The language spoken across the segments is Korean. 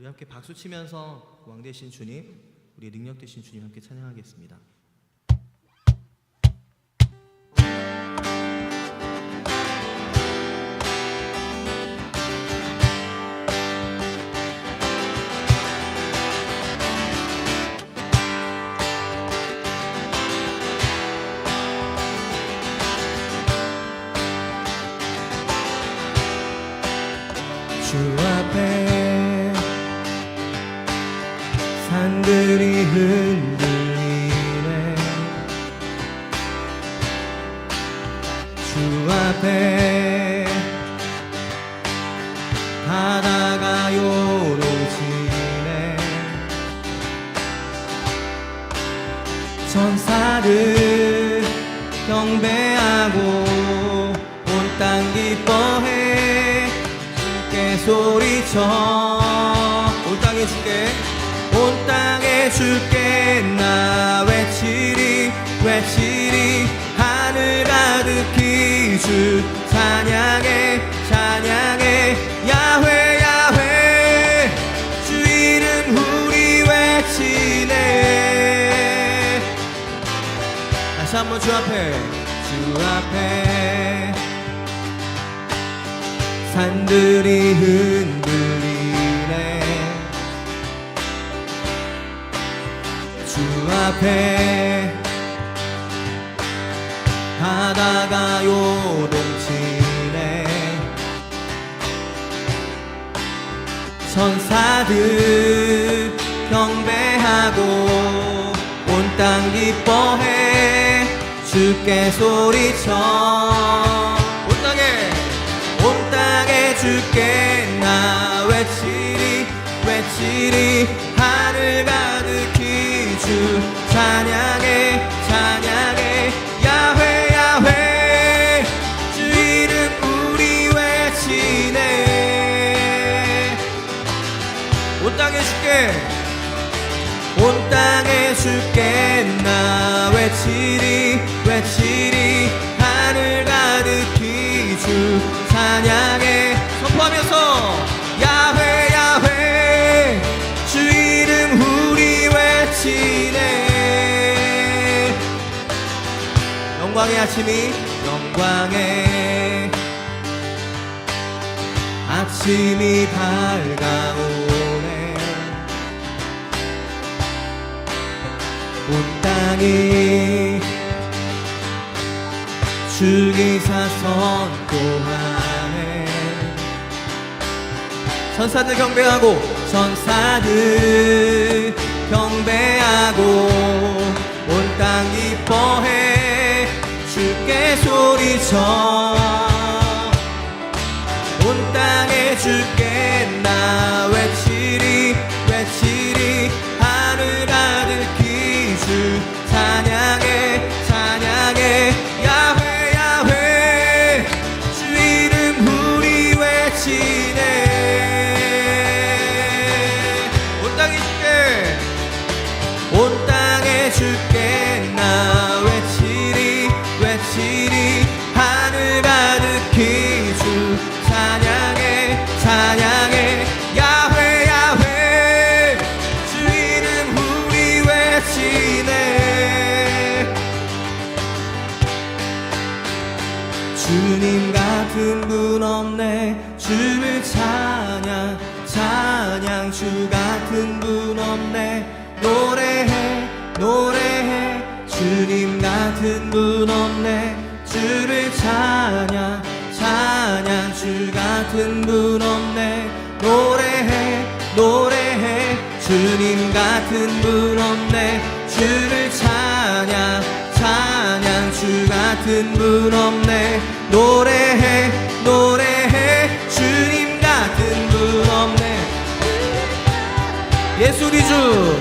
우리 함께 박수 치면서 왕 되신 주님, 우리 능력 되신 주님 함께 찬양하겠습니다. 주 앞에 산들이 흔들리네. 주 앞에 바다가 요동치네. 천사들 경배하고 온 땅 기뻐해. 주께 소리쳐 온 땅에 주께, 온 땅에 주께 나 외치리 외치리. 하늘 가득히 주 찬양해 찬양해. 야훼 야훼 주 이름 우리 외치네. 다시 한번 주 앞에 산들이 흔들리네. 주 앞에 바다가 요동치네. 천사들 경배하고 온 땅 기뻐해. 주께 소리쳐 온 땅에 주께 나 외치리 외치리. 하늘 가득히 주 찬양해 찬양해. 야훼 야훼 주 이름 우리 외치네. 온 땅에 주께, 온 땅에 주께 나 외치리 외치리. 하늘 가득히 주 찬양해. 선포하면서 야훼 야훼 주 이름 우리 외치네. 영광의 아침이 영광의 아침이 밝아오네. 온 땅이 주기사 선포하네. 천사들 경배하고 천사들 경배하고 온 땅 기뻐해. 주께 소리쳐 온 땅에 주께 나 외치리 외치리. 하늘 가득히 주 찬양해 찬양해. 야훼 야훼 주 이름 우리 외치네. 온 땅에 주께, 온 땅에 주께 나 외치리 외치리. 하늘 가득히 주 찬양해 찬양해. 야훼 야훼 주 이름 우리 외치네. 주님 같은 분 없네. 주를 찬양 찬양. 주 같은 분 없네. 노래해 노래해. 주님 같은 분 없네. 주를 찬양 찬양. 주 같은 분 없네. 노래해 노래해. 주님 같은 분 없네. 주를 찬양 찬양. 주 같은 분 없네. 노래해 노래해. 주님 같은 분 없네. 예수 우리 주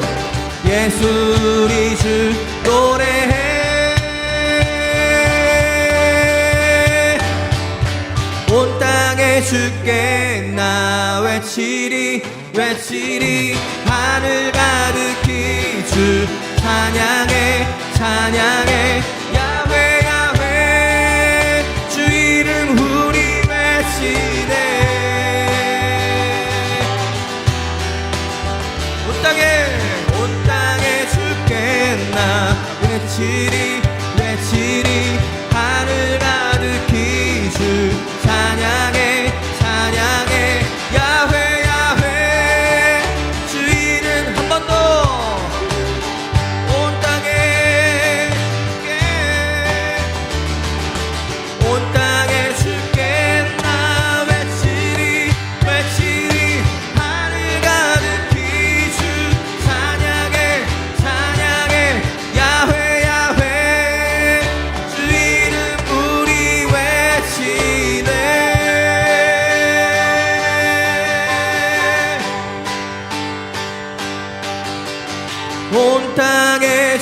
예수 우리 주 노래해. 온 땅에 주께 나 외치리 외치리. 하늘 가득히 주 찬양해 찬양해. 야훼 야훼 주 이름 우리 외치네.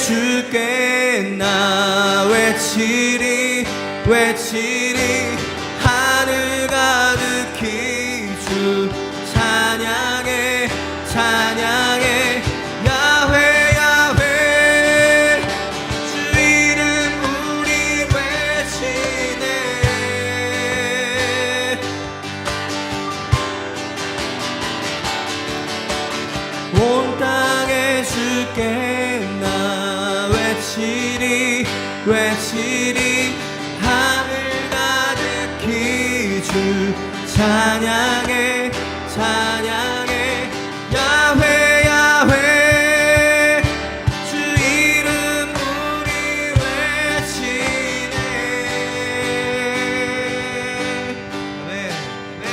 주께 나 외치리 외치리 하늘 가득히 주 찬양해 찬양해 야훼 야훼 주 이름 우리 외치네 온 땅에 주께 나 외치리 외치리 하늘 가득히 주 찬양해 찬양해 야훼 야훼 주 이름 우리 외치네 아멘 아멘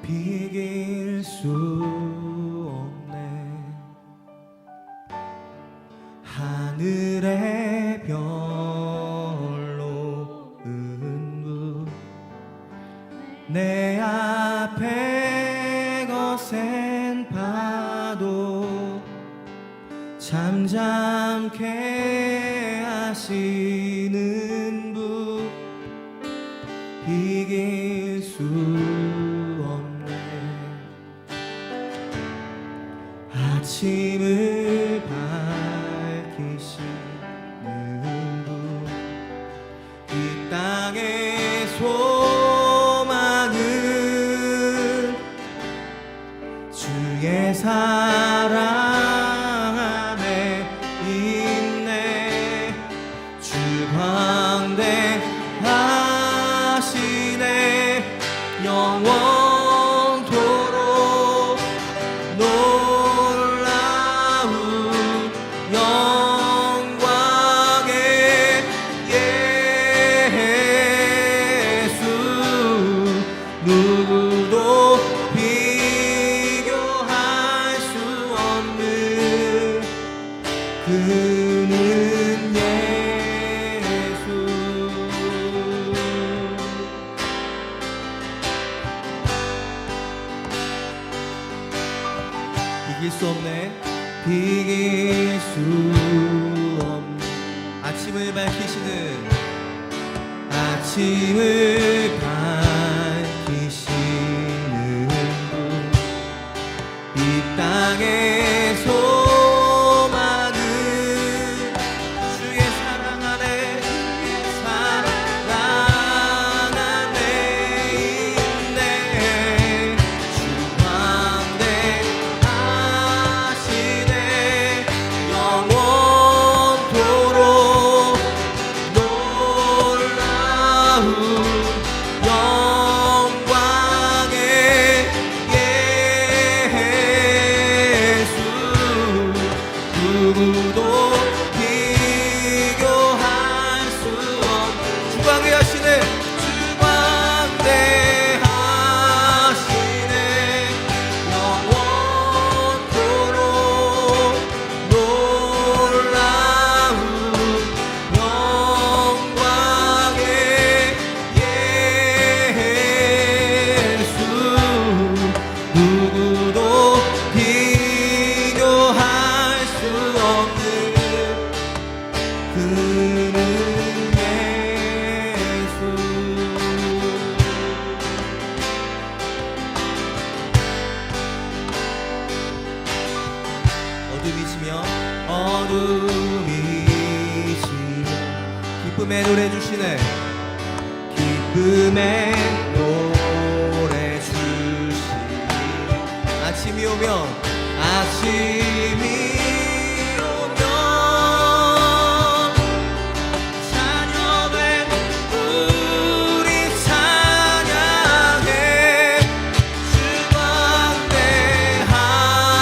비길 수 없네 하늘의 별로 은부 내 앞에 거센 파도 잠잠케 하시는 분 비길 수 아침을 밝히시는 분 이 땅의 소망은 주의 사랑 안에 있네 주 광대하시네 영원토록 영광의 예수 누구도 비교할 수 없는 그는 예수 이길 수 없네 비길 수 없는 아침을 밝히시는 아침을 밝히시는 분 이 땅의 소망은 주의 사랑 안에 있네 주 광대하시네 영원토록 놀라운 영광의 예수 누구도 비교할 수 없는 주광대하시네 주광대하시네 영원토록 놀라운 영광의 예수 누구도 비교할 수 없는 그는 예수 어둠이 지며 기쁨의 노래 주시네 기쁨의 노래 주시네 아침이 오면 자녀된 우리 찬양해 주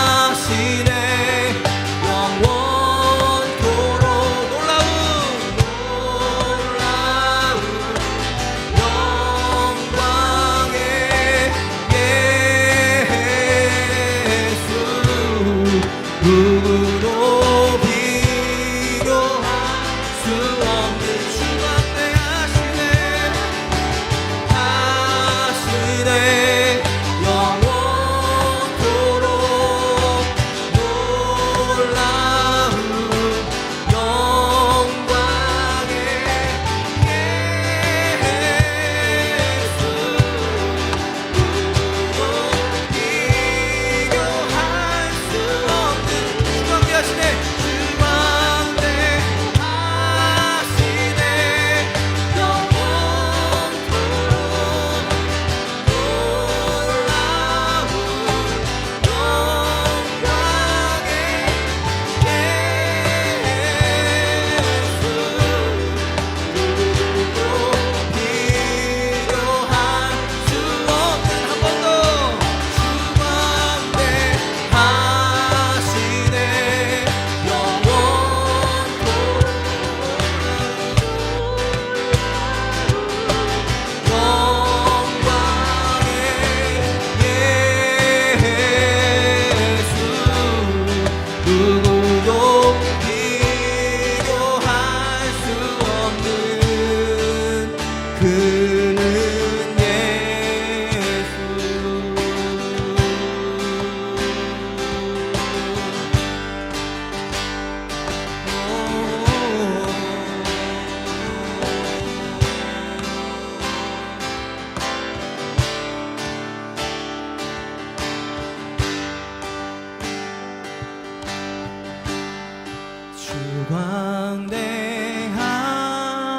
광대하시네 영원토록 놀라운 영광의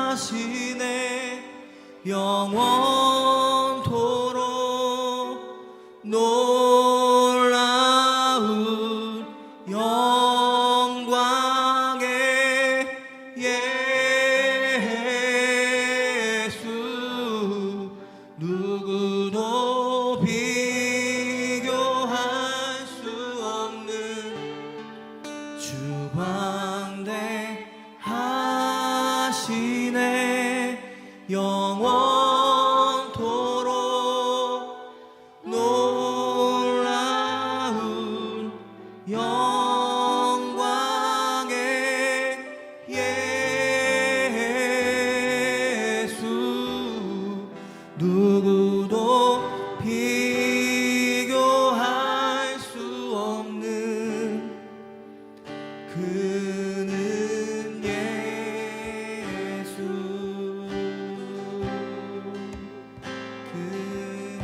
광대하시네 영원토록 놀라운 영광의 예수 누구도 비교할 수 없는 주 광대하시네 영원토록 놀라운 영광의 예수 누구도 비교할 수 없는 그는 예수 그는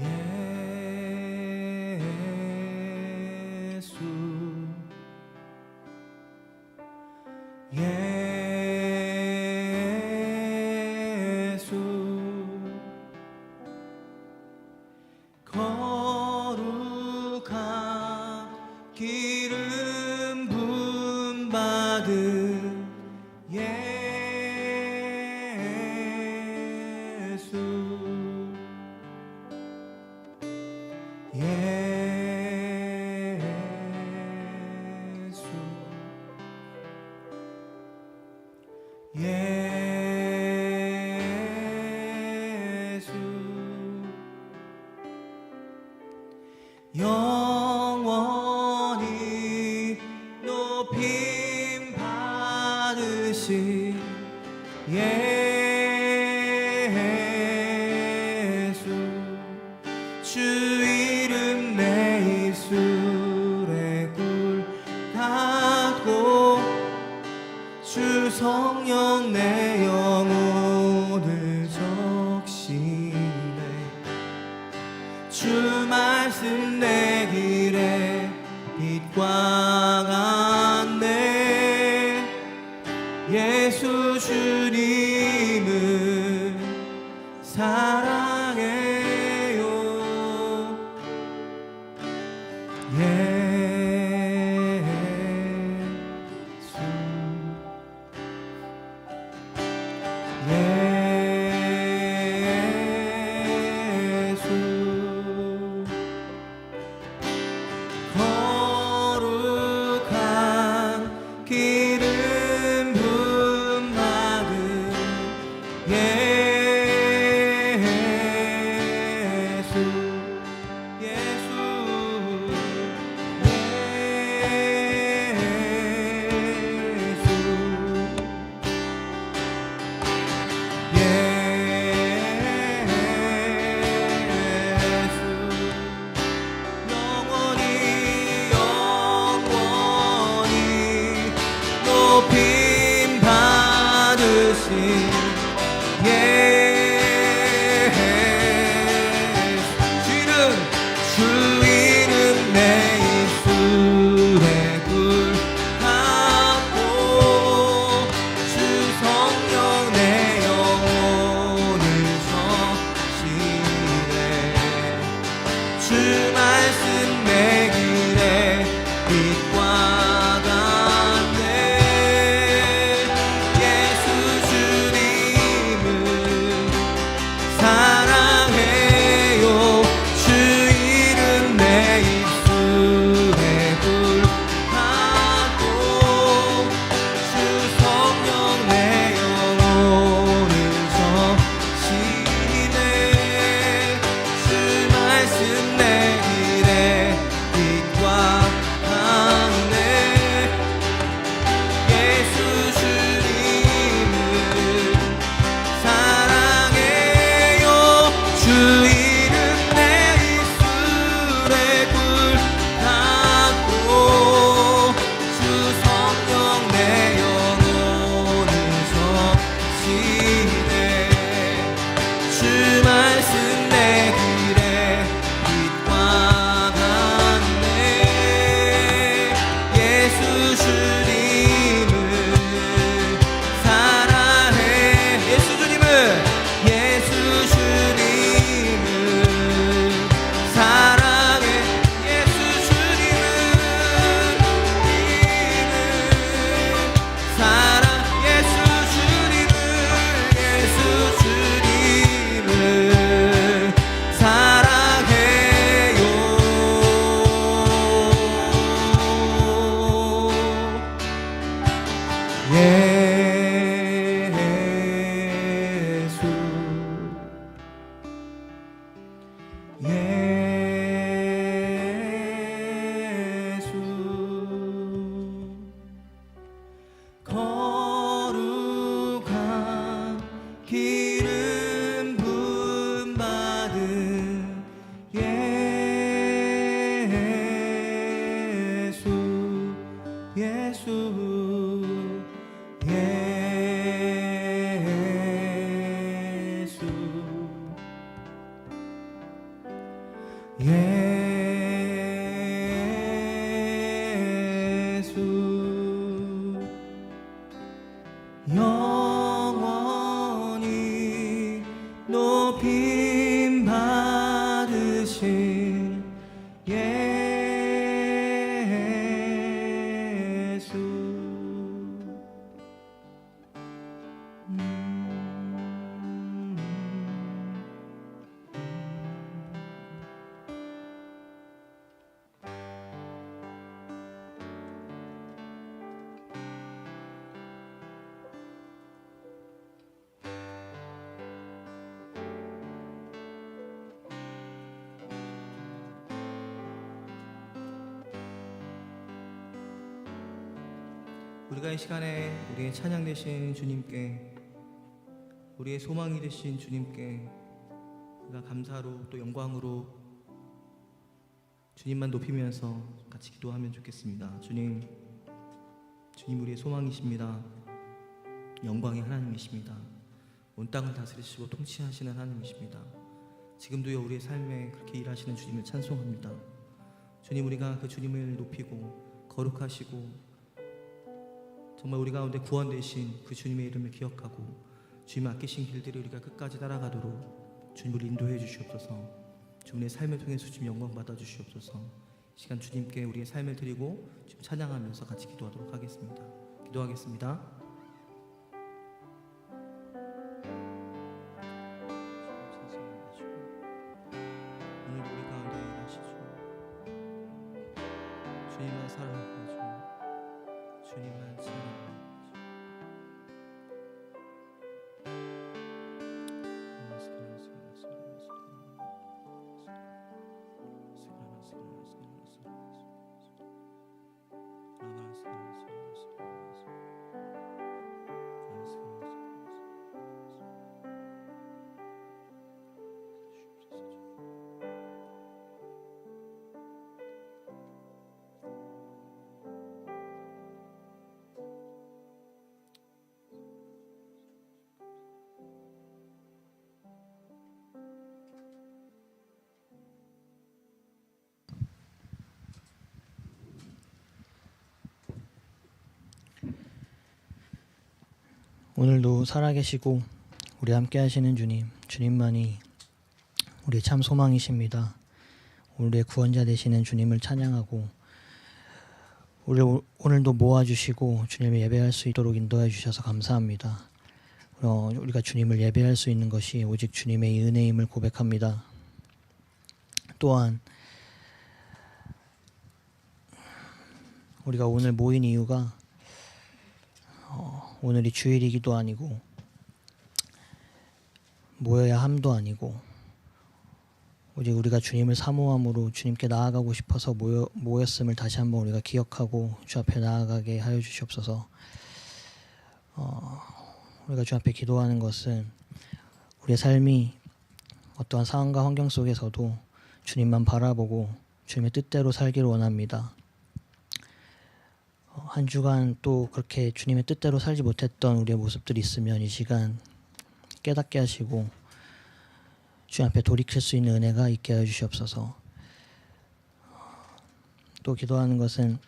예수 예수 예수 거룩한 기름 부음 받은 예수 예수 예수 영원히 높임 받으신 예수 주 이름 내 입술에 꿀 닫고 주 성령 내 영혼을 적시네 주 말씀 내 길에 빛과 같네 예수 주님을 사랑해요 예수 영원히 높임 받으신 예수. 우리가 이 시간에 우리의 찬양 되신 주님께, 우리의 소망이 되신 주님께 우리가 감사로 또 영광으로 주님만 높이면서 같이 기도하면 좋겠습니다. 주님 우리의 소망이십니다. 영광의 하나님이십니다. 온 땅을 다스리시고 통치하시는 하나님이십니다. 지금도요 우리의 삶에 그렇게 일하시는 주님을 찬송합니다. 주님, 우리가 그 주님을 높이고 거룩하시고 정말 우리 가운데 구원되신 그 주님의 이름을 기억하고 주님 아끼신 길들을 우리가 끝까지 따라가도록 주님을 인도해 주시옵소서. 주님의 삶을 통해서 주님 영광 받아 주시옵소서. 이 시간 주님께 우리의 삶을 드리고 주님 찬양하면서 같이 기도하도록 하겠습니다. 기도하겠습니다. 오늘 우리 가운데 일하시죠. 주님만 사랑하고 주님만 찬양하고 오늘도 살아계시고 우리 함께 하시는 주님, 주님만이 우리의 참 소망이십니다. 우리의 구원자 되시는 주님을 찬양하고 오늘도 모아주시고 주님을 예배할 수 있도록 인도해 주셔서 감사합니다. 우리가 주님을 예배할 수 있는 것이 오직 주님의 은혜임을 고백합니다. 또한 우리가 오늘 모인 이유가 오늘이 주일이기도 아니고 모여야 함도 아니고 오직 우리가 주님을 사모함으로 주님께 나아가고 싶어서 모였음을 다시 한번 우리가 기억하고 주 앞에 나아가게 하여 주시옵소서. 우리가 주 앞에 기도하는 것은 우리의 삶이 어떠한 상황과 환경 속에서도 주님만 바라보고 주님의 뜻대로 살기를 원합니다. 한 주간 또 그렇게 주님의 뜻대로 살지 못했던 우리의 모습들이 있으면 이 시간 깨닫게 하시고 주 앞에 돌이킬 수 있는 은혜가 있게 하여 주시옵소서. 또 기도하는 것은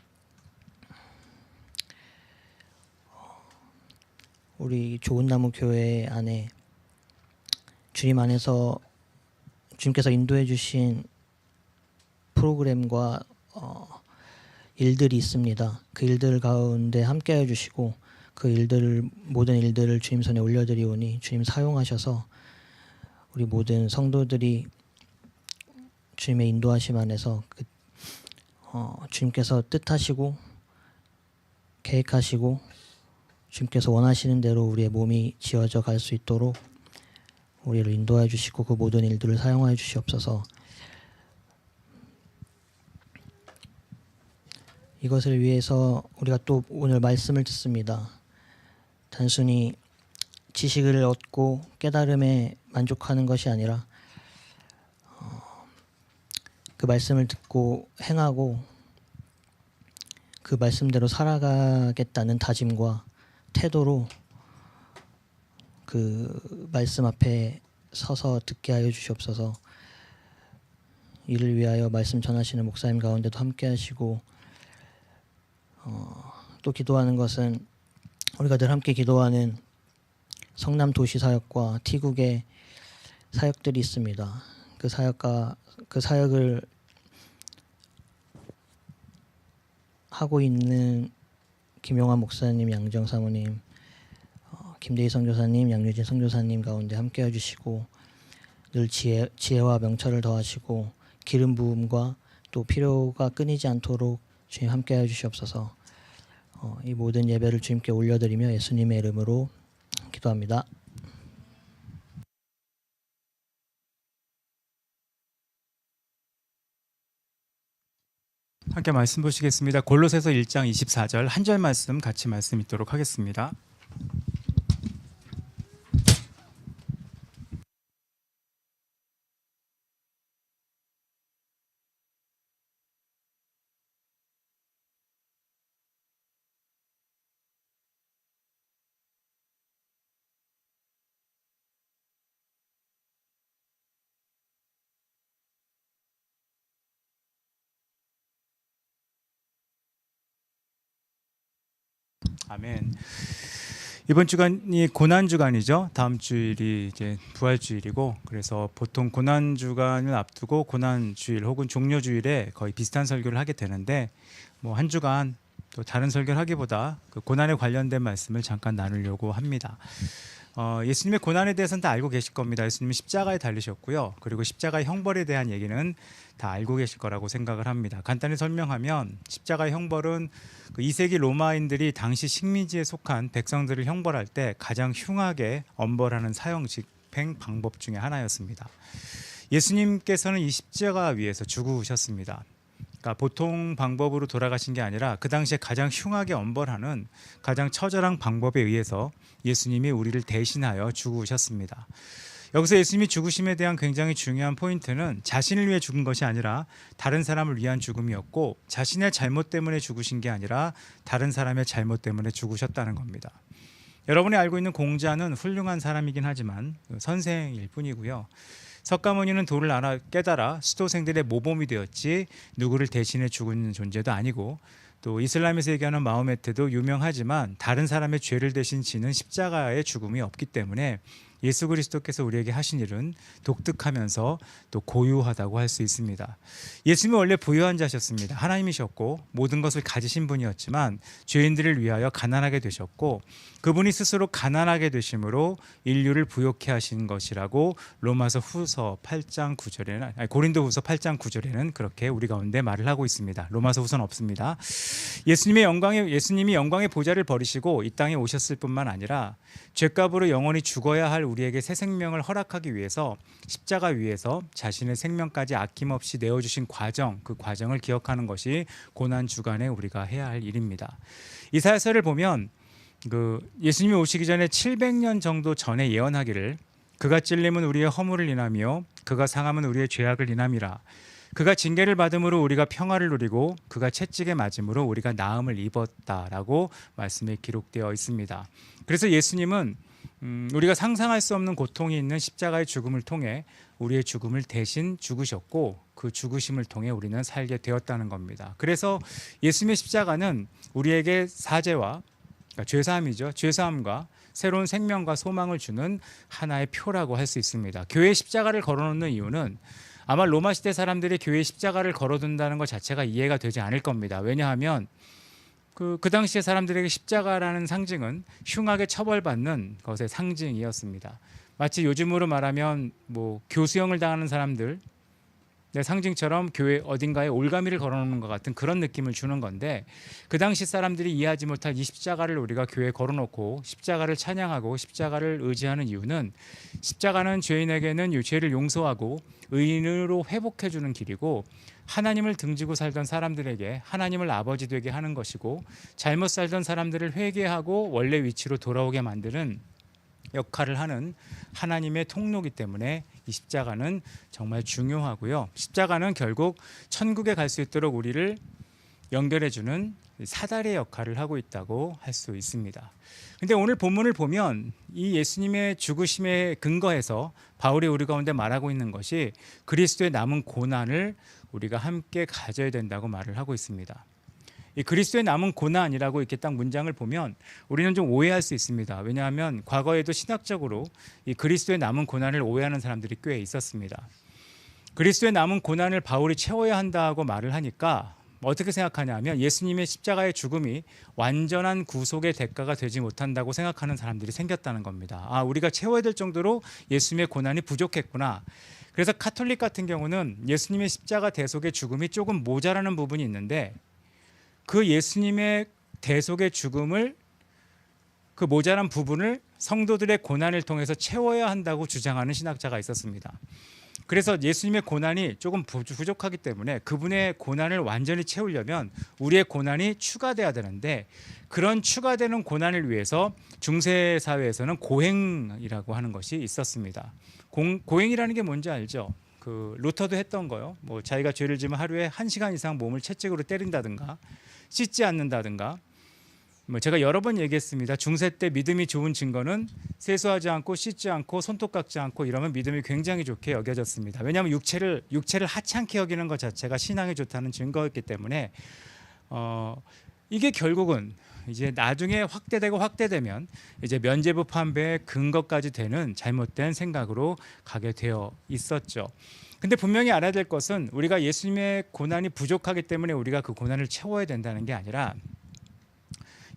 우리 좋은나무 교회 안에 주님 안에서 주님께서 인도해 주신 프로그램과 일들이 있습니다. 그 일들 가운데 함께해 주시고 그 모든 일들을 주님 손에 올려드리오니 주님 사용하셔서 우리 모든 성도들이 주님의 인도하심 안에서 주님께서 뜻하시고 계획하시고 주님께서 원하시는 대로 우리의 몸이 지어져 갈 수 있도록 우리를 인도해 주시고 그 모든 일들을 사용하여 주시옵소서. 이것을 위해서 우리가 또 오늘 말씀을 듣습니다. 단순히 지식을 얻고 깨달음에 만족하는 것이 아니라 그 말씀을 듣고 행하고 그 말씀대로 살아가겠다는 다짐과 태도로 그 말씀 앞에 서서 듣게 하여 주시옵소서. 이를 위하여 말씀 전하시는 목사님 가운데도 함께 하시고 또 기도하는 것은 우리가 늘 함께 기도하는 성남 도시 사역과 T국의 사역들이 있습니다. 그 사역을 하고 있는 김용환 목사님, 양정 사모님, 김대희 선교사님, 양유진 선교사님 가운데 함께 해주시고 늘 지혜와 명철을 더하시고 기름 부음과 또 필요가 끊이지 않도록 주님 함께 해주시옵소서. 이 모든 예배를 주님께 올려드리며 예수님의 이름으로 기도합니다. 함께 말씀 보시겠습니다. 골로새서 1장 24절 한 절 말씀 같이 말씀 읽도록 하겠습니다. 아멘. 이번 주간이 고난 주간이죠. 다음 주일이 이제 부활 주일이고, 그래서 보통 고난 주간을 앞두고 고난 주일 혹은 종려 주일에 거의 비슷한 설교를 하게 되는데, 뭐 한 주간 또 다른 설교를 하기보다 그 고난에 관련된 말씀을 잠깐 나누려고 합니다. 예수님의 고난에 대해서는 다 알고 계실 겁니다. 예수님이 십자가에 달리셨고요. 그리고 십자가의 형벌에 대한 얘기는 다 알고 계실 거라고 생각을 합니다. 간단히 설명하면 십자가의 형벌은 그 2세기 로마인들이 당시 식민지에 속한 백성들을 형벌할 때 가장 흉하게 엄벌하는 사형 집행 방법 중에 하나였습니다. 예수님께서는 이 십자가 위에서 죽으셨습니다. 그러니까 보통 방법으로 돌아가신 게 아니라 그 당시에 가장 흉하게 엄벌하는 가장 처절한 방법에 의해서 예수님이 우리를 대신하여 죽으셨습니다. 여기서 예수님이 죽으심에 대한 굉장히 중요한 포인트는 자신을 위해 죽은 것이 아니라 다른 사람을 위한 죽음이었고, 자신의 잘못 때문에 죽으신 게 아니라 다른 사람의 잘못 때문에 죽으셨다는 겁니다. 여러분이 알고 있는 공자는 훌륭한 사람이긴 하지만 선생일 뿐이고요. 석가모니는 도를 깨달아 수도생들의 모범이 되었지 누구를 대신해 죽은 존재도 아니고, 또 이슬람에서 얘기하는 마호메트도 유명하지만 다른 사람의 죄를 대신 지는 십자가의 죽음이 없기 때문에 예수 그리스도께서 우리에게 하신 일은 독특하면서 또 고유하다고 할 수 있습니다. 예수님은 원래 부유한 자셨습니다. 하나님이셨고 모든 것을 가지신 분이었지만 죄인들을 위하여 가난하게 되셨고 그분이 스스로 가난하게 되심으로 인류를 부욕해 하신 것이라고 로마서 후서 8장 9절에는 고린도 후서 8장 9절에는 그렇게 우리 가운데 말을 하고 있습니다. 로마서 후서는 없습니다. 예수님이 영광의 보좌를 버리시고 이 땅에 오셨을 뿐만 아니라 죄값으로 영원히 죽어야 할 우리에게 새 생명을 허락하기 위해서 십자가 위에서 자신의 생명까지 아낌없이 내어주신 과정, 그 과정을 기억하는 것이 고난 주간에 우리가 해야 할 일입니다. 이사야서를 보면 예수님이 오시기 전에 700년 정도 전에 예언하기를 그가 찔림은 우리의 허물을 인하며 그가 상함은 우리의 죄악을 인함이라. 그가 징계를 받음으로 우리가 평화를 누리고 그가 채찍에 맞음으로 우리가 나음을 입었다라고 말씀에 기록되어 있습니다. 그래서 예수님은 우리가 상상할 수 없는 고통이 있는 십자가의 죽음을 통해 우리의 죽음을 대신 죽으셨고 그 죽으심을 통해 우리는 살게 되었다는 겁니다. 그래서 예수님의 십자가는 우리에게 사죄와 그러니까 죄사함이죠. 죄사함과 새로운 생명과 소망을 주는 하나의 표라고 할 수 있습니다. 교회에 십자가를 걸어놓는 이유는 아마 로마 시대 사람들이 교회에 십자가를 걸어둔다는 것 자체가 이해가 되지 않을 겁니다. 왜냐하면 그 당시의 사람들에게 십자가라는 상징은 흉하게 처벌받는 것의 상징이었습니다. 마치 요즘으로 말하면 교수형을 당하는 사람들 상징처럼 교회 어딘가에 올가미를 걸어놓는 것 같은 그런 느낌을 주는 건데 그 당시 사람들이 이해하지 못할 이 십자가를 우리가 교회에 걸어놓고 십자가를 찬양하고 십자가를 의지하는 이유는 십자가는 죄인에게는 이 죄를 용서하고 의인으로 회복해주는 길이고 하나님을 등지고 살던 사람들에게 하나님을 아버지 되게 하는 것이고 잘못 살던 사람들을 회개하고 원래 위치로 돌아오게 만드는 역할을 하는 하나님의 통로이기 때문에 이 십자가는 정말 중요하고요. 십자가는 결국 천국에 갈 수 있도록 우리를 연결해주는 사다리의 역할을 하고 있다고 할 수 있습니다. 그런데 오늘 본문을 보면 이 예수님의 죽으심에 근거해서 바울이 우리 가운데 말하고 있는 것이 그리스도의 남은 고난을 우리가 함께 가져야 된다고 말을 하고 있습니다. 이 그리스도의 남은 고난이라고 이렇게 딱 문장을 보면 우리는 좀 오해할 수 있습니다. 왜냐하면 과거에도 신학적으로 이 그리스도의 남은 고난을 오해하는 사람들이 꽤 있었습니다. 그리스도의 남은 고난을 바울이 채워야 한다고 말을 하니까 어떻게 생각하냐 하면 예수님의 십자가의 죽음이 완전한 구속의 대가가 되지 못한다고 생각하는 사람들이 생겼다는 겁니다. 우리가 채워야 될 정도로 예수님의 고난이 부족했구나. 그래서 카톨릭 같은 경우는 예수님의 십자가 대속의 죽음이 조금 모자라는 부분이 있는데 그 예수님의 대속의 죽음을 그 모자란 부분을 성도들의 고난을 통해서 채워야 한다고 주장하는 신학자가 있었습니다. 그래서 예수님의 고난이 조금 부족하기 때문에 그분의 고난을 완전히 채우려면 우리의 고난이 추가돼야 되는데 그런 추가되는 고난을 위해서 중세 사회에서는 고행이라고 하는 것이 있었습니다. 고행이라는 게 뭔지 알죠? 루터도 했던 거요. 자기가 죄를 지면 하루에 1시간 이상 몸을 채찍으로 때린다든가 씻지 않는다든가 제가 여러 번 얘기했습니다. 중세 때 믿음이 좋은 증거는 세수하지 않고 씻지 않고 손톱 깎지 않고 이러면 믿음이 굉장히 좋게 여겨졌습니다. 왜냐하면 육체를 하찮게 여기는 것 자체가 신앙에 좋다는 증거였기 때문에 이게 결국은 이제 나중에 확대되면 이제 면죄부 판배의 근거까지 되는 잘못된 생각으로 가게 되어 있었죠. 근데 분명히 알아야 될 것은 우리가 예수님의 고난이 부족하기 때문에 우리가 그 고난을 채워야 된다는 게 아니라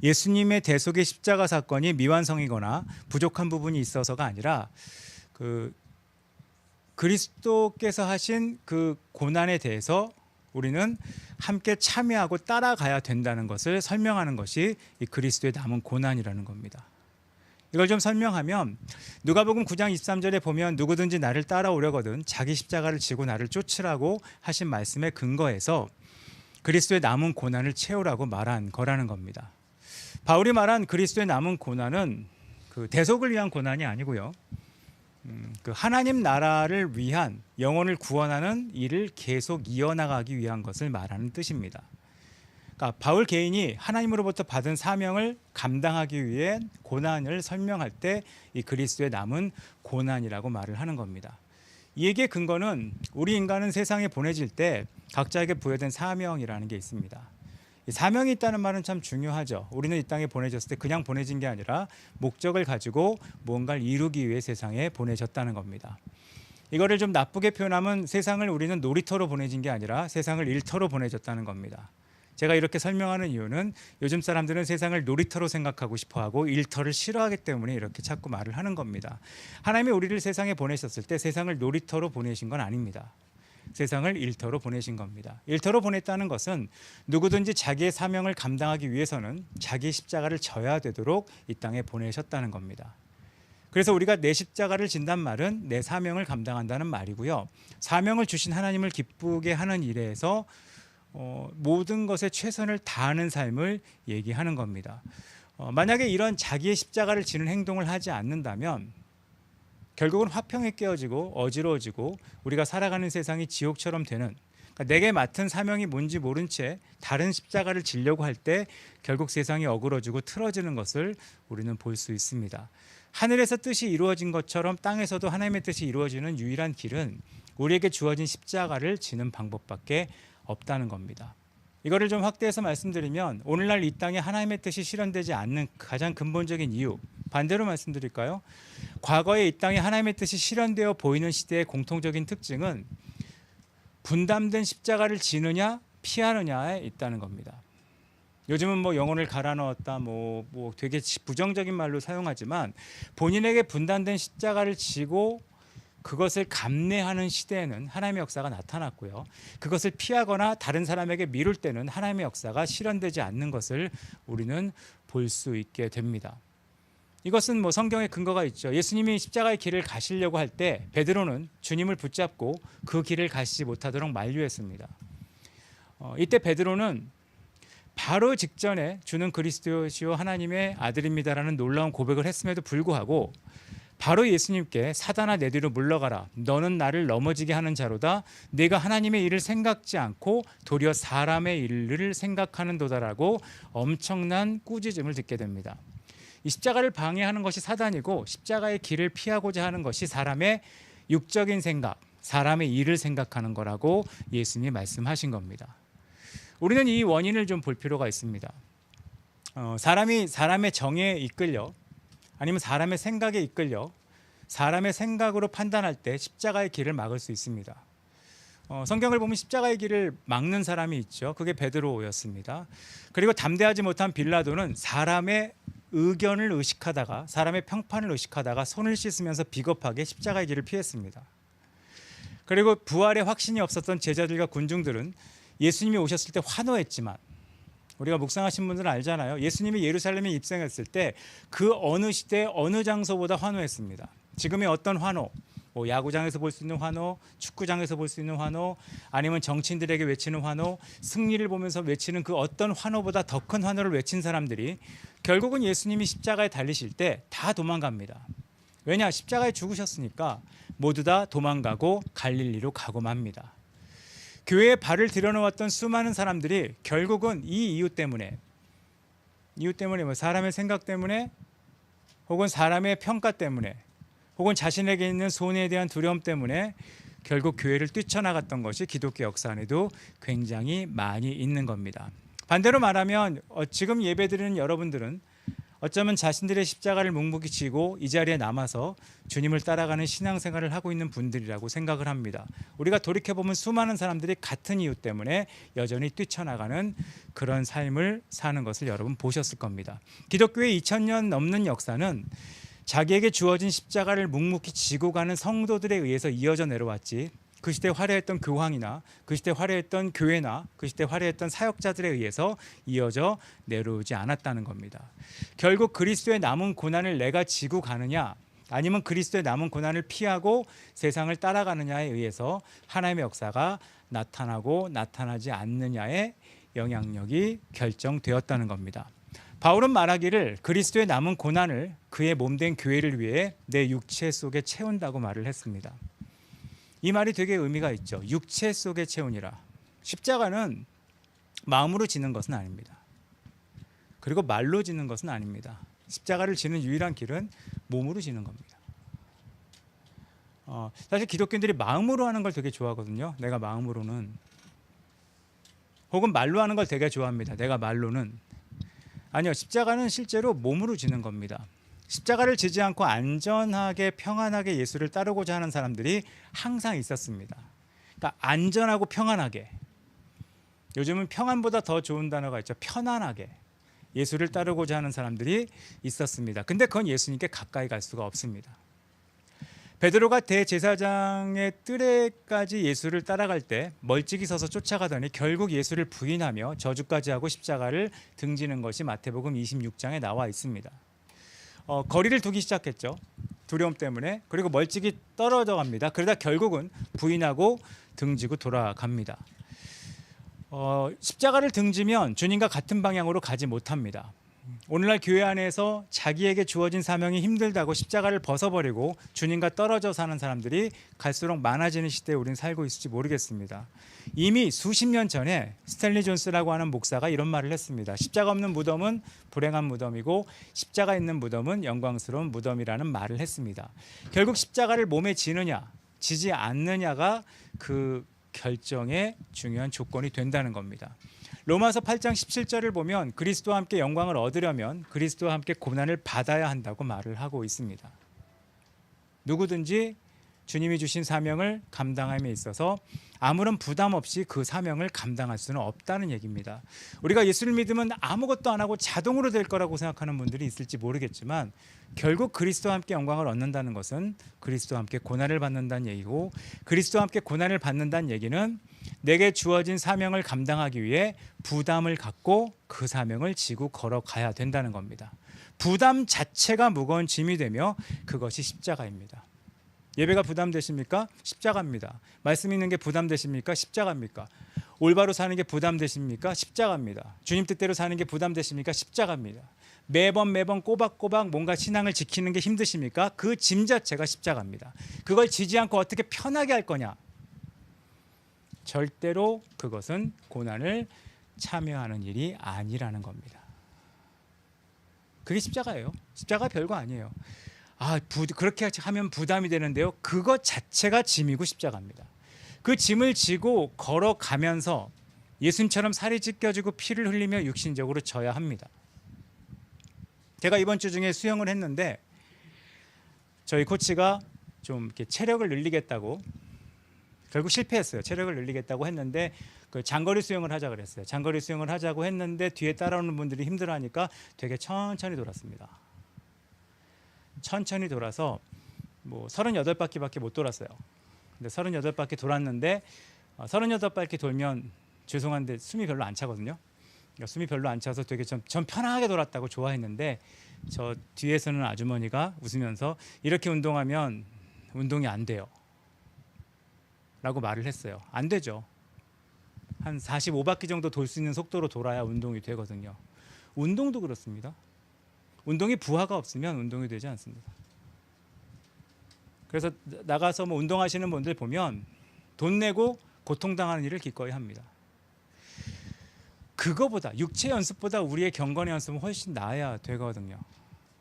예수님의 대속의 십자가 사건이 미완성이거나 부족한 부분이 있어서가 아니라 그리스도께서 하신 그 고난에 대해서 우리는 함께 참여하고 따라가야 된다는 것을 설명하는 것이 이 그리스도의 남은 고난이라는 겁니다. 이걸 좀 설명하면 누가복음 9장 23절에 보면 누구든지 나를 따라오려거든 자기 십자가를 지고 나를 쫓으라고 하신 말씀에 근거해서 그리스도의 남은 고난을 채우라고 말한 거라는 겁니다. 바울이 말한 그리스도의 남은 고난은 그 대속을 위한 고난이 아니고요. 그 하나님 나라를 위한 영혼을 구원하는 일을 계속 이어나가기 위한 것을 말하는 뜻입니다. 그러니까 바울 개인이 하나님으로부터 받은 사명을 감당하기 위해 고난을 설명할 때 이 그리스도의 남은 고난이라고 말을 하는 겁니다. 이 얘기의 근거는 우리 인간은 세상에 보내질 때 각자에게 부여된 사명이라는 게 있습니다. 이 사명이 있다는 말은 참 중요하죠. 우리는 이 땅에 보내졌을 때 그냥 보내진 게 아니라 목적을 가지고 무언가를 이루기 위해 세상에 보내졌다는 겁니다. 이거를 좀 나쁘게 표현하면 세상을 우리는 놀이터로 보내진 게 아니라 세상을 일터로 보내졌다는 겁니다. 제가 이렇게 설명하는 이유는 요즘 사람들은 세상을 놀이터로 생각하고 싶어하고 일터를 싫어하기 때문에 이렇게 자꾸 말을 하는 겁니다. 하나님이 우리를 세상에 보내셨을 때 세상을 놀이터로 보내신 건 아닙니다. 세상을 일터로 보내신 겁니다. 일터로 보냈다는 것은 누구든지 자기의 사명을 감당하기 위해서는 자기의 십자가를 져야 되도록 이 땅에 보내셨다는 겁니다. 그래서 우리가 내 십자가를 진단 말은 내 사명을 감당한다는 말이고요. 사명을 주신 하나님을 기쁘게 하는 일에서 모든 것에 최선을 다하는 삶을 얘기하는 겁니다. 만약에 이런 자기의 십자가를 지는 행동을 하지 않는다면 결국은 화평에 깨어지고 어지러워지고 우리가 살아가는 세상이 지옥처럼 되는, 그러니까 내게 맡은 사명이 뭔지 모른 채 다른 십자가를 지려고 할 때 결국 세상이 어그러지고 틀어지는 것을 우리는 볼 수 있습니다. 하늘에서 뜻이 이루어진 것처럼 땅에서도 하나님의 뜻이 이루어지는 유일한 길은 우리에게 주어진 십자가를 지는 방법밖에 없다는 겁니다. 이거를 좀 확대해서 말씀드리면 오늘날 이 땅에 하나님의 뜻이 실현되지 않는 가장 근본적인 이유, 반대로 말씀드릴까요? 과거에 이 땅에 하나님의 뜻이 실현되어 보이는 시대의 공통적인 특징은 분담된 십자가를 지느냐 피하느냐에 있다는 겁니다. 요즘은 뭐 영혼을 갈아 넣었다 뭐 되게 부정적인 말로 사용하지만 본인에게 분단된 십자가를 지고 그것을 감내하는 시대에는 하나님의 역사가 나타났고요. 그것을 피하거나 다른 사람에게 미룰 때는 하나님의 역사가 실현되지 않는 것을 우리는 볼 수 있게 됩니다. 이것은 뭐 성경에 근거가 있죠. 예수님이 십자가의 길을 가시려고 할 때 베드로는 주님을 붙잡고 그 길을 가시지 못하도록 만류했습니다. 이때 베드로는 바로 직전에 주는 그리스도시요 하나님의 아들입니다라는 놀라운 고백을 했음에도 불구하고 바로 예수님께 사단아 내 뒤로 물러가라. 너는 나를 넘어지게 하는 자로다. 내가 하나님의 일을 생각지 않고 도리어 사람의 일을 생각하는 도다라고 엄청난 꾸짖음을 듣게 됩니다. 이 십자가를 방해하는 것이 사단이고 십자가의 길을 피하고자 하는 것이 사람의 육적인 생각, 사람의 일을 생각하는 거라고 예수님이 말씀하신 겁니다. 우리는 이 원인을 좀 볼 필요가 있습니다. 사람이 사람의 정에 이끌려 아니면 사람의 생각에 이끌려 사람의 생각으로 판단할 때 십자가의 길을 막을 수 있습니다. 성경을 보면 십자가의 길을 막는 사람이 있죠. 그게 베드로였습니다. 그리고 담대하지 못한 빌라도는 사람의 의견을 의식하다가 사람의 평판을 의식하다가 손을 씻으면서 비겁하게 십자가의 길을 피했습니다. 그리고 부활의 확신이 없었던 제자들과 군중들은 예수님이 오셨을 때 환호했지만 우리가 묵상하신 분들은 알잖아요. 예수님이 예루살렘에 입성했을 때 그 어느 시대 어느 장소보다 환호했습니다. 지금의 어떤 환호, 뭐 야구장에서 볼 수 있는 환호, 축구장에서 볼 수 있는 환호, 아니면 정치인들에게 외치는 환호, 승리를 보면서 외치는 그 어떤 환호보다 더 큰 환호를 외친 사람들이 결국은 예수님이 십자가에 달리실 때 다 도망갑니다. 왜냐? 십자가에 죽으셨으니까 모두 다 도망가고 갈릴리로 가고 맙니다. 교회에 발을 들여놓았던 수많은 사람들이 결국은 이 이유 때문에 뭐 사람의 생각 때문에 혹은 사람의 평가 때문에 혹은 자신에게 있는 손해에 대한 두려움 때문에 결국 교회를 뛰쳐나갔던 것이 기독교 역사 안에도 굉장히 많이 있는 겁니다. 반대로 말하면 지금 예배드리는 여러분들은 어쩌면 자신들의 십자가를 묵묵히 지고 이 자리에 남아서 주님을 따라가는 신앙생활을 하고 있는 분들이라고 생각을 합니다. 우리가 돌이켜보면 수많은 사람들이 같은 이유 때문에 여전히 뛰쳐나가는 그런 삶을 사는 것을 여러분 보셨을 겁니다. 기독교의 2000년 넘는 역사는 자기에게 주어진 십자가를 묵묵히 지고 가는 성도들에 의해서 이어져 내려왔지, 그 시대 화려했던 교황이나 그 시대 화려했던 교회나 그 시대 화려했던 사역자들에 의해서 이어져 내려오지 않았다는 겁니다. 결국 그리스도의 남은 고난을 내가 지고 가느냐 아니면 그리스도의 남은 고난을 피하고 세상을 따라가느냐에 의해서 하나님의 역사가 나타나고 나타나지 않느냐의 영향력이 결정되었다는 겁니다. 바울은 말하기를 그리스도의 남은 고난을 그의 몸된 교회를 위해 내 육체 속에 채운다고 말을 했습니다. 이 말이 되게 의미가 있죠. 육체 속에 채우니라. 십자가는 마음으로 지는 것은 아닙니다. 그리고 말로 지는 것은 아닙니다. 십자가를 지는 유일한 길은 몸으로 지는 겁니다. 사실 기독교인들이 마음으로 하는 걸 되게 좋아하거든요. 내가 마음으로는 혹은 말로 하는 걸 되게 좋아합니다. 내가 말로는. 아니요. 십자가는 실제로 몸으로 지는 겁니다. 십자가를 지지 않고 안전하게 평안하게 예수를 따르고자 하는 사람들이 항상 있었습니다. 그러니까 안전하고 평안하게. 요즘은 평안보다 더 좋은 단어가 있죠. 편안하게. 예수를 따르고자 하는 사람들이 있었습니다. 근데 그건 예수님께 가까이 갈 수가 없습니다. 베드로가 대제사장의 뜰에까지 예수를 따라갈 때 멀찍이 서서 쫓아가더니 결국 예수를 부인하며 저주까지 하고 십자가를 등지는 것이 마태복음 26장에 나와 있습니다. 거리를 두기 시작했죠. 두려움 때문에. 그리고 멀찍이 떨어져 갑니다. 그러다 결국은 부인하고 등지고 돌아갑니다. 십자가를 등지면 주님과 같은 방향으로 가지 못합니다. 오늘날 교회 안에서 자기에게 주어진 사명이 힘들다고 십자가를 벗어버리고 주님과 떨어져 사는 사람들이 갈수록 많아지는 시대에 우리는 살고 있을지 모르겠습니다. 이미 수십 년 전에 스탠리 존스라고 하는 목사가 이런 말을 했습니다. 십자가 없는 무덤은 불행한 무덤이고 십자가 있는 무덤은 영광스러운 무덤이라는 말을 했습니다. 결국 십자가를 몸에 지느냐 지지 않느냐가 그 결정의 중요한 조건이 된다는 겁니다. 로마서 8장 17절을 보면 그리스도와 함께 영광을 얻으려면 그리스도와 함께 고난을 받아야 한다고 말을 하고 있습니다. 누구든지 주님이 주신 사명을 감당함에 있어서 아무런 부담 없이 그 사명을 감당할 수는 없다는 얘기입니다. 우리가 예수를 믿으면 아무것도 안 하고 자동으로 될 거라고 생각하는 분들이 있을지 모르겠지만 결국 그리스도와 함께 영광을 얻는다는 것은 그리스도와 함께 고난을 받는다는 얘기고 그리스도와 함께 고난을 받는다는 얘기는 내게 주어진 사명을 감당하기 위해 부담을 갖고 그 사명을 지고 걸어가야 된다는 겁니다. 부담 자체가 무거운 짐이 되며 그것이 십자가입니다. 예배가 부담되십니까? 십자가입니다. 말씀 읽는 게 부담되십니까? 십자가입니까? 올바로 사는 게 부담되십니까? 십자가입니다. 주님 뜻대로 사는 게 부담되십니까? 십자가입니다. 매번 꼬박꼬박 뭔가 신앙을 지키는 게 힘드십니까? 그 짐 자체가 십자가입니다. 그걸 지지 않고 어떻게 편하게 할 거냐? 절대로 그것은 고난을 참여하는 일이 아니라는 겁니다. 그게 십자가예요. 십자가 별거 아니에요. 그렇게 하면 부담이 되는데요. 그것 자체가 짐이고 십자가입니다. 그 짐을 지고 걸어가면서 예수님처럼 살이 찢겨지고 피를 흘리며 육신적으로 져야 합니다. 제가 이번 주 중에 수영을 했는데 저희 코치가 좀 이렇게 체력을 늘리겠다고 결국 실패했어요. 체력을 늘리겠다고 했는데 그 장거리 수영을 하자 그랬어요. 장거리 수영을 하자고 했는데 뒤에 따라오는 분들이 힘들어하니까 되게 천천히 돌았습니다. 천천히 돌아서 뭐 38바퀴밖에 못 돌았어요. 근데 38바퀴 돌았는데 38바퀴 돌면 죄송한데 숨이 별로 안 차거든요. 그러니까 숨이 별로 안 차서 되게 전 편하게 돌았다고 좋아했는데 저 뒤에서는 아주머니가 웃으면서 이렇게 운동하면 운동이 안 돼요. 라고 말을 했어요. 안 되죠. 한 45바퀴 정도 돌 수 있는 속도로 돌아야 운동이 되거든요. 운동도 그렇습니다. 운동이 부하가 없으면 운동이 되지 않습니다. 그래서 나가서 뭐 운동하시는 분들 보면 돈 내고 고통당하는 일을 기꺼이 합니다. 그거보다 육체 연습보다 우리의 경건의 연습은 훨씬 나아야 되거든요.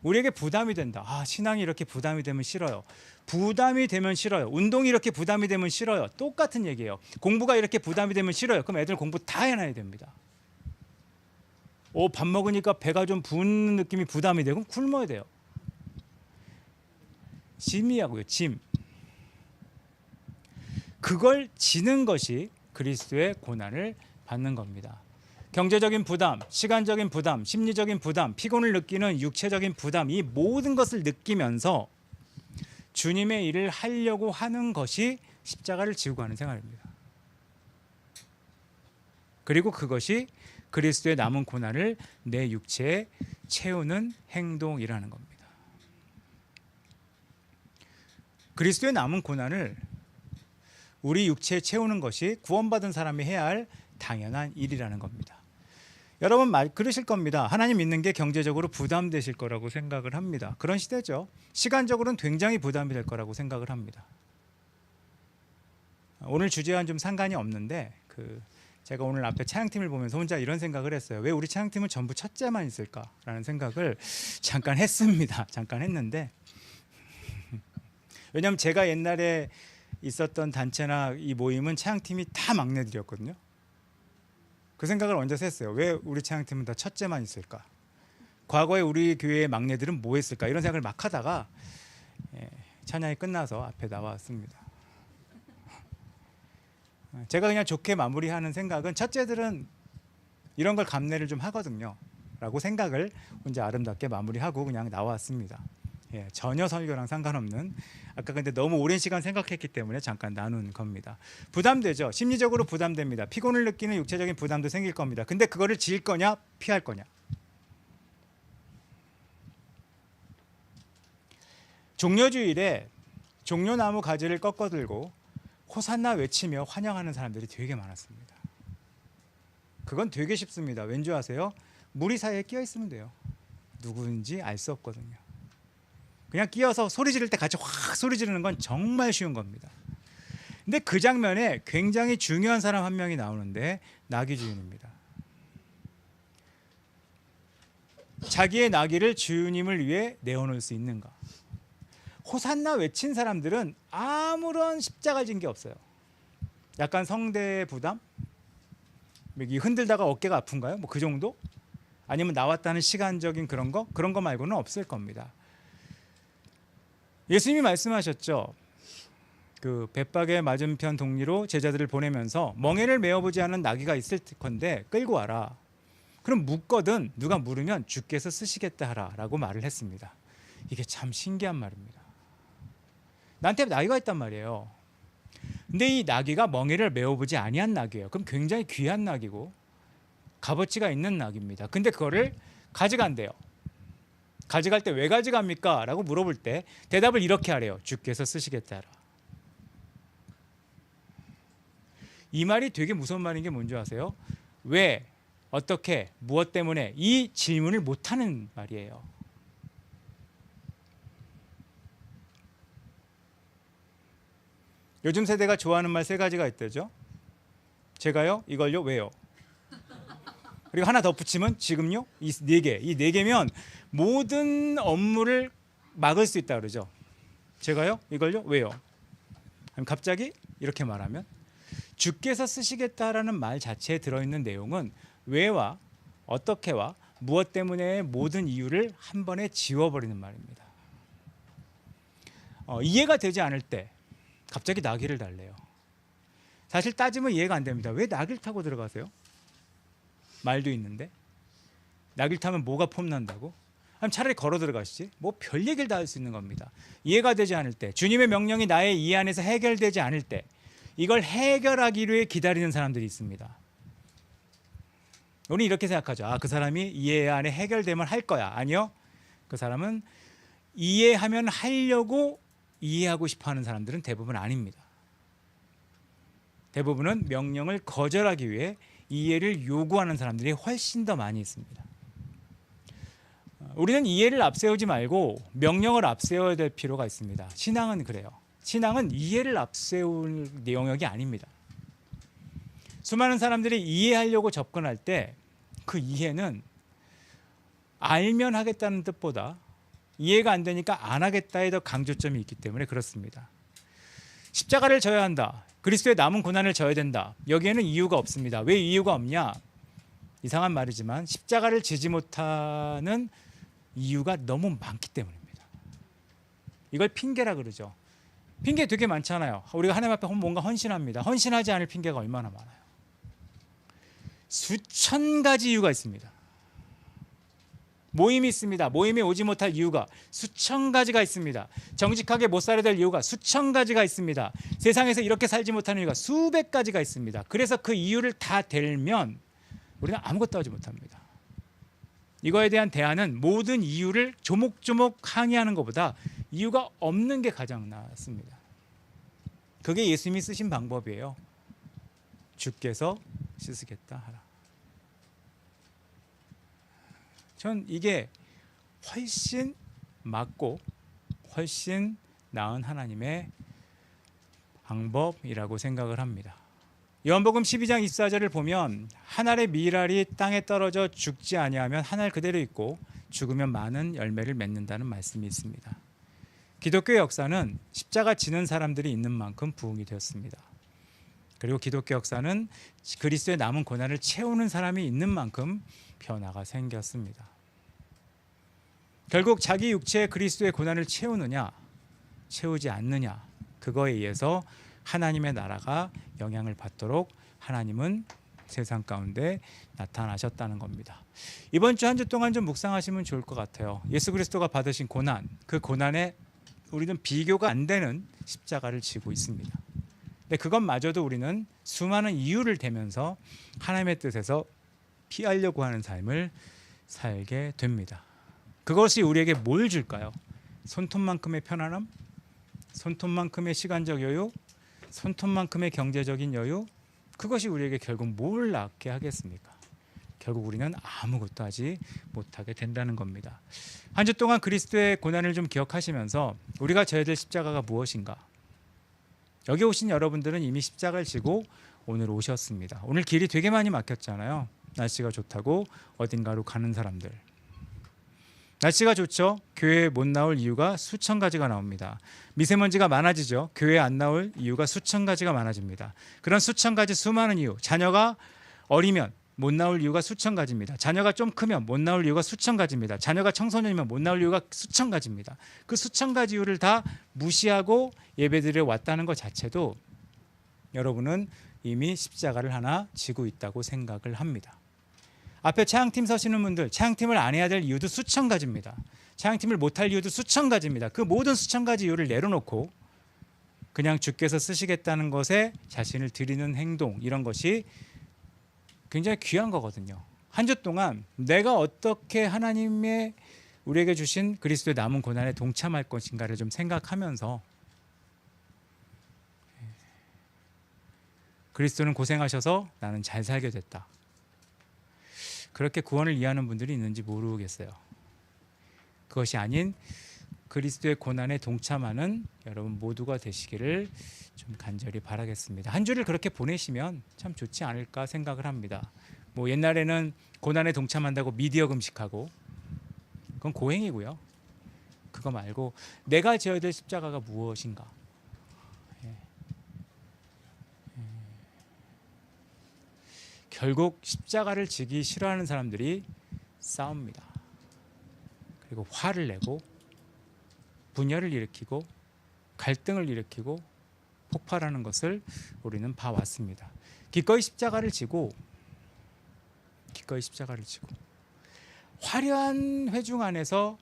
우리에게 부담이 된다. 신앙이 이렇게 부담이 되면 싫어요. 부담이 되면 싫어요. 운동이 이렇게 부담이 되면 싫어요. 똑같은 얘기예요. 공부가 이렇게 부담이 되면 싫어요. 그럼 애들 공부 다 해놔야 됩니다. 밥 먹으니까 배가 좀 부는 느낌이 부담이 되고 굶어야 돼요. 짐이야고요. 짐. 그걸 지는 것이 그리스도의 고난을 받는 겁니다. 경제적인 부담, 시간적인 부담, 심리적인 부담, 피곤을 느끼는 육체적인 부담, 이 모든 것을 느끼면서 주님의 일을 하려고 하는 것이 십자가를 지고 가는 생활입니다. 그리고 그것이 그리스도의 남은 고난을 내 육체에 채우는 행동이라는 겁니다. 그리스도의 남은 고난을 우리 육체에 채우는 것이 구원받은 사람이 해야 할 당연한 일이라는 겁니다. 여러분 그러실 겁니다. 하나님 믿는 게 경제적으로 부담되실 거라고 생각을 합니다. 그런 시대죠. 시간적으로는 굉장히 부담이 될 거라고 생각을 합니다. 오늘 주제와는 좀 상관이 없는데 제가 오늘 앞에 찬양팀을 보면서 혼자 이런 생각을 했어요. 왜 우리 찬양팀은 전부 첫째만 있을까라는 생각을 잠깐 했습니다. 잠깐 했는데 왜냐하면 제가 옛날에 있었던 단체나 이 모임은 찬양팀이 다 막내들이었거든요. 그 생각을 얹어서 했어요. 왜 우리 찬양팀은 다 첫째만 있을까? 과거에 우리 교회의 막내들은 뭐 했을까? 이런 생각을 막 하다가 찬양이 끝나서 앞에 나왔습니다. 제가 그냥 좋게 마무리하는 생각은 첫째들은 이런 걸 감내를 좀 하거든요 라고 생각을 혼자 아름답게 마무리하고 그냥 나왔습니다. 전혀 설교랑 상관없는, 아까 근데 너무 오랜 시간 생각했기 때문에 잠깐 나눈 겁니다. 부담되죠. 심리적으로 부담됩니다. 피곤을 느끼는 육체적인 부담도 생길 겁니다. 근데 그거를 지을 거냐 피할 거냐. 종려주일에 종려나무 가지를 꺾어들고 호산나 외치며 환영하는 사람들이 되게 많았습니다. 그건 되게 쉽습니다. 왠지 아세요? 무리 사이에 끼어 있으면 돼요. 누구인지 알 수 없거든요. 그냥 끼어서 소리 지를 때 같이 확 소리 지르는 건 정말 쉬운 겁니다. 근데 그 장면에 굉장히 중요한 사람 한 명이 나오는데 나귀 주인입니다. 자기의 나귀를 주님을 위해 내어놓을 수 있는가? 호산나 외친 사람들은 아무런 십자가 진 게 없어요. 약간 성대 부담? 여기 흔들다가 어깨가 아픈가요? 뭐 그 정도? 아니면 나왔다는 시간적인 그런 거 말고는 없을 겁니다. 예수님이 말씀하셨죠. 그 벳박의 맞은편 동리로 제자들을 보내면서 멍에를 메어보지 않은 나귀가 있을 건데 끌고 와라. 그럼 묻거든 누가 물으면 주께서 쓰시겠다 하라라고 말을 했습니다. 이게 참 신기한 말입니다. 나한테 나귀가 있단 말이에요. 근데 이 나귀가 멍에를 메어보지 아니한 나귀예요. 그럼 굉장히 귀한 나귀고 값어치가 있는 나귀입니다. 근데 그거를 가져간대요. 가져갈 때 왜 가져갑니까? 라고 물어볼 때 대답을 이렇게 하래요. 주께서 쓰시겠다 하라. 이 말이 되게 무서운 말인 게 뭔지 아세요? 왜, 어떻게, 무엇 때문에 이 질문을 못하는 말이에요. 요즘 세대가 좋아하는 말 3가지가 있대죠. 제가요? 이걸요? 왜요? 그리고 하나 더 붙이면 지금요? 이 4개. 이 4개면 모든 업무를 막을 수 있다 그러죠. 제가요? 이걸요? 왜요? 갑자기 이렇게 말하면 주께서 쓰시겠다라는 말 자체에 들어있는 내용은 왜와 어떻게와 무엇 때문에의 모든 이유를 한 번에 지워버리는 말입니다. 이해가 되지 않을 때 갑자기 나귀를 달래요. 사실 따지면 이해가 안 됩니다. 왜 나귀를 타고 들어가세요? 말도 있는데 나귀를 타면 뭐가 폼난다고? 그럼 차라리 걸어 들어가시지. 뭐 별 얘기를 다 할 수 있는 겁니다. 이해가 되지 않을 때, 주님의 명령이 나의 이해 안에서 해결되지 않을 때 이걸 해결하기로 해 기다리는 사람들이 있습니다. 우리 이렇게 생각하죠. 아, 그 사람이 이해 안에 해결되면 할 거야. 아니요. 그 사람은 이해하면 하려고 이해하고 싶어하는 사람들은 대부분 아닙니다. 대부분은 명령을 거절하기 위해 이해를 요구하는 사람들이 훨씬 더 많이 있습니다. 우리는 이해를 앞세우지 말고 명령을 앞세워야 될 필요가 있습니다. 신앙은 그래요. 신앙은 이해를 앞세울 영역이 아닙니다. 수많은 사람들이 이해하려고 접근할 때 그 이해는 알면 하겠다는 뜻보다 이해가 안 되니까 안 하겠다에 더 강조점이 있기 때문에 그렇습니다. 십자가를 져야 한다. 그리스도의 남은 고난을 져야 된다. 여기에는 이유가 없습니다. 왜 이유가 없냐? 이상한 말이지만 십자가를 지지 못하는 이유가 너무 많기 때문입니다. 이걸 핑계라 그러죠. 핑계 되게 많잖아요. 우리가 하나님 앞에 뭔가 헌신합니다. 헌신하지 않을 핑계가 얼마나 많아요. 수천 가지 이유가 있습니다. 모임이 있습니다. 모임에 오지 못할 이유가 수천 가지가 있습니다. 정직하게 못 살아야 될 이유가 수천 가지가 있습니다. 세상에서 이렇게 살지 못하는 이유가 수백 가지가 있습니다. 그래서 그 이유를 다 들면 우리는 아무것도 하지 못합니다. 이거에 대한 대안은 모든 이유를 조목조목 항의하는 것보다 이유가 없는 게 가장 낫습니다. 그게 예수님이 쓰신 방법이에요. 주께서 쓰시겠다 하라. 전 이게 훨씬 맞고 훨씬 나은 하나님의 방법이라고 생각을 합니다. 요한복음 12장 24절을 보면 한 알의 밀알이 땅에 떨어져 죽지 아니하면 한 알 그대로 있고 죽으면 많은 열매를 맺는다는 말씀이 있습니다. 기독교의 역사는 십자가 지는 사람들이 있는 만큼 부흥이 되었습니다. 그리고 기독교 역사는 그리스도의 남은 고난을 채우는 사람이 있는 만큼 변화가 생겼습니다. 결국 자기 육체의 그리스도의 고난을 채우느냐 채우지 않느냐 그거에 의해서 하나님의 나라가 영향을 받도록 하나님은 세상 가운데 나타나셨다는 겁니다. 이번 주 한 주 동안 좀 묵상하시면 좋을 것 같아요. 예수 그리스도가 받으신 고난, 그 고난에 우리는 비교가 안 되는 십자가를 지고 있습니다. 근데 그것마저도 우리는 수많은 이유를 대면서 하나님의 뜻에서 피하려고 하는 삶을 살게 됩니다. 그것이 우리에게 뭘 줄까요? 손톱만큼의 편안함? 손톱만큼의 시간적 여유? 손톱만큼의 경제적인 여유? 그것이 우리에게 결국 뭘 낳게 하겠습니까? 결국 우리는 아무것도 하지 못하게 된다는 겁니다. 한 주 동안 그리스도의 고난을 좀 기억하시면서 우리가 져야 될 십자가가 무엇인가? 여기 오신 여러분들은 이미 십자가를 지고 오늘 오셨습니다. 오늘 길이 되게 많이 막혔잖아요. 날씨가 좋다고 어딘가로 가는 사람들. 날씨가 좋죠. 교회에 못 나올 이유가 수천 가지가 나옵니다. 미세먼지가 많아지죠. 교회에 안 나올 이유가 수천 가지가 많아집니다. 그런 수천 가지 수많은 이유. 자녀가 어리면 못 나올 이유가 수천 가지입니다. 자녀가 좀 크면 못 나올 이유가 수천 가지입니다. 자녀가 청소년이면 못 나올 이유가 수천 가지입니다. 그 수천 가지 이유를 다 무시하고 예배드려 왔다는 것 자체도 여러분은 이미 십자가를 하나 지고 있다고 생각을 합니다. 앞에 차양팀 서시는 분들, 차양팀을 안 해야 될 이유도 수천 가지입니다. 차양팀을 못할 이유도 수천 가지입니다. 그 모든 수천 가지 이유를 내려놓고 그냥 주께서 쓰시겠다는 것에 자신을 드리는 행동, 이런 것이 굉장히 귀한 거거든요. 한 주 동안 내가 어떻게 하나님의 우리에게 주신 그리스도의 남은 고난에 동참할 것인가를 좀 생각하면서 그리스도는 고생하셔서 나는 잘 살게 됐다. 그렇게 구원을 이해하는 분들이 있는지 모르겠어요. 그것이 아닌 그리스도의 고난에 동참하는 여러분 모두가 되시기를 좀 간절히 바라겠습니다. 한 주를 그렇게 보내시면 참 좋지 않을까 생각을 합니다. 뭐 옛날에는 고난에 동참한다고 미디어 금식하고 그건 고행이고요. 그거 말고 내가 져야 될 십자가가 무엇인가? 결국 십자가를 지기 싫어하는 사람들이 싸웁니다. 그리고 화를 내고 분열을 일으키고 갈등을 일으키고 폭발하는 것을 우리는 봐왔습니다. 기꺼이 십자가를 지고 화려한 회중 안에서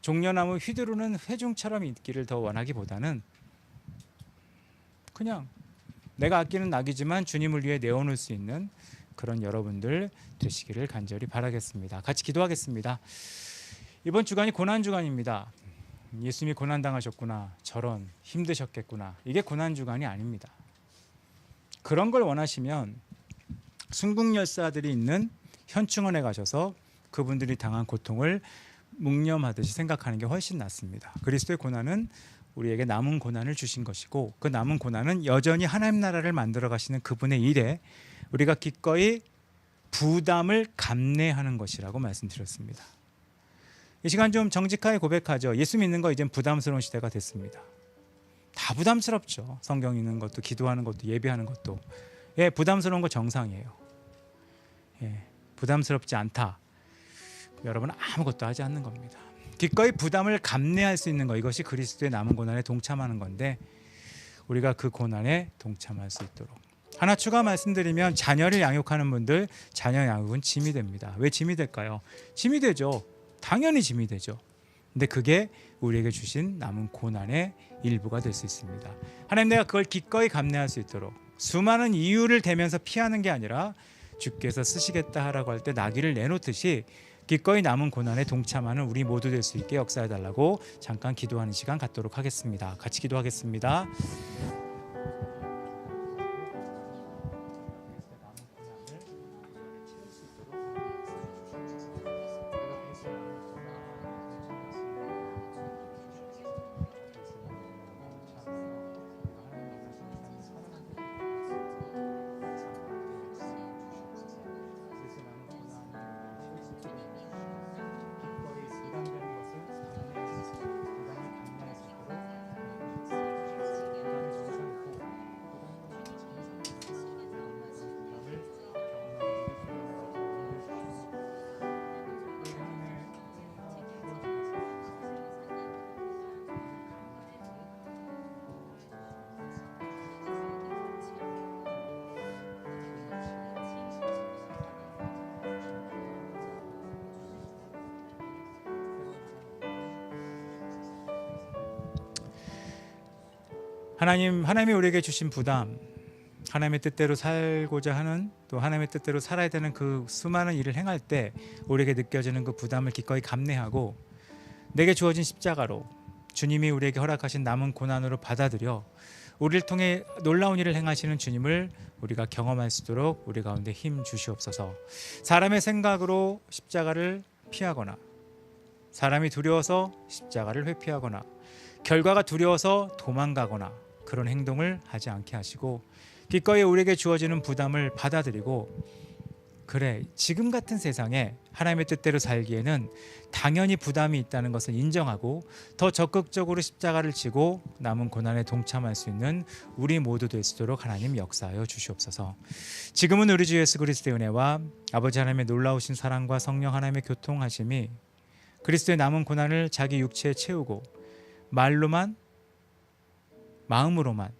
종려나무 휘두르는 회중처럼 있기를 더 원하기보다는 그냥 내가 아끼는 낙이지만 주님을 위해 내어놓을 수 있는 그런 여러분들 되시기를 간절히 바라겠습니다. 같이 기도하겠습니다. 이번 주간이 고난주간입니다. 예수님이 고난당하셨구나, 저런 힘드셨겠구나, 이게 고난주간이 아닙니다. 그런 걸 원하시면 순국열사들이 있는 현충원에 가셔서 그분들이 당한 고통을 묵념하듯이 생각하는 게 훨씬 낫습니다. 그리스도의 고난은 우리에게 남은 고난을 주신 것이고 그 남은 고난은 여전히 하나님 나라를 만들어 가시는 그분의 일에 우리가 기꺼이 부담을 감내하는 것이라고 말씀드렸습니다. 이 시간 좀 정직하게 고백하죠. 예수 믿는 거 이젠 부담스러운 시대가 됐습니다. 다 부담스럽죠. 성경 읽는 것도, 기도하는 것도, 예배하는 것도. 부담스러운 거 정상이에요. 부담스럽지 않다. 여러분은 아무것도 하지 않는 겁니다. 기꺼이 부담을 감내할 수 있는 것, 이것이 그리스도의 남은 고난에 동참하는 건데 우리가 그 고난에 동참할 수 있도록. 하나 추가 말씀드리면 자녀를 양육하는 분들, 자녀 양육은 짐이 됩니다. 왜 짐이 될까요? 짐이 되죠. 당연히 짐이 되죠. 근데 그게 우리에게 주신 남은 고난의 일부가 될 수 있습니다. 하나님, 내가 그걸 기꺼이 감내할 수 있도록 수많은 이유를 대면서 피하는 게 아니라 주께서 쓰시겠다 하라고 할 때 나귀를 내놓듯이 기꺼이 남은 고난에 동참하는 우리 모두 될 수 있게 역사해달라고 잠깐 기도하는 시간 갖도록 하겠습니다. 같이 기도하겠습니다. 하나님이 우리에게 주신 부담, 하나님의 뜻대로 살고자 하는, 또 하나님의 뜻대로 살아야 되는 그 수많은 일을 행할 때 우리에게 느껴지는 그 부담을 기꺼이 감내하고 내게 주어진 십자가로 주님이 우리에게 허락하신 남은 고난으로 받아들여 우리를 통해 놀라운 일을 행하시는 주님을 우리가 경험할 수 있도록 우리 가운데 힘 주시옵소서. 사람의 생각으로 십자가를 피하거나, 사람이 두려워서 십자가를 회피하거나, 결과가 두려워서 도망가거나 그런 행동을 하지 않게 하시고 기꺼이 우리에게 주어지는 부담을 받아들이고, 그래, 지금 같은 세상에 하나님의 뜻대로 살기에는 당연히 부담이 있다는 것을 인정하고 더 적극적으로 십자가를 지고 남은 고난에 동참할 수 있는 우리 모두 될 수 있도록 하나님 역사하여 주시옵소서. 지금은 우리 주 예수 그리스도의 은혜와 아버지 하나님의 놀라우신 사랑과 성령 하나님의 교통하심이 그리스도의 남은 고난을 자기 육체에 채우고 말로만, 마음으로만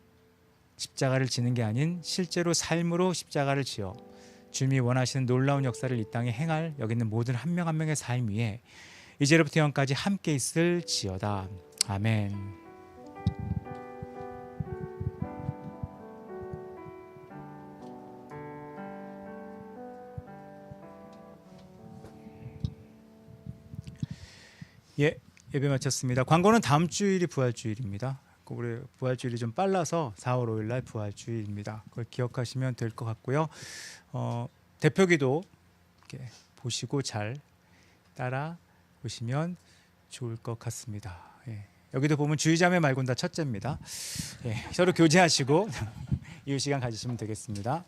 십자가를 지는 게 아닌 실제로 삶으로 십자가를 지어 주님이 원하시는 놀라운 역사를 이 땅에 행할 여기 있는 모든 한 명 한 명의 삶 위에 이제로부터 영까지 함께 있을지어다. 아멘. 예배 마쳤습니다. 광고는 다음 주일이 부활주일입니다. 우리 부활주일이 좀 빨라서 4월 5일 날 부활주일입니다. 그걸 기억하시면 될 것 같고요. 대표기도 이렇게 보시고 잘 따라 보시면 좋을 것 같습니다. 여기도 보면 주의자매 말곤 다 첫째입니다. 서로 교제하시고 이후 시간 가지시면 되겠습니다.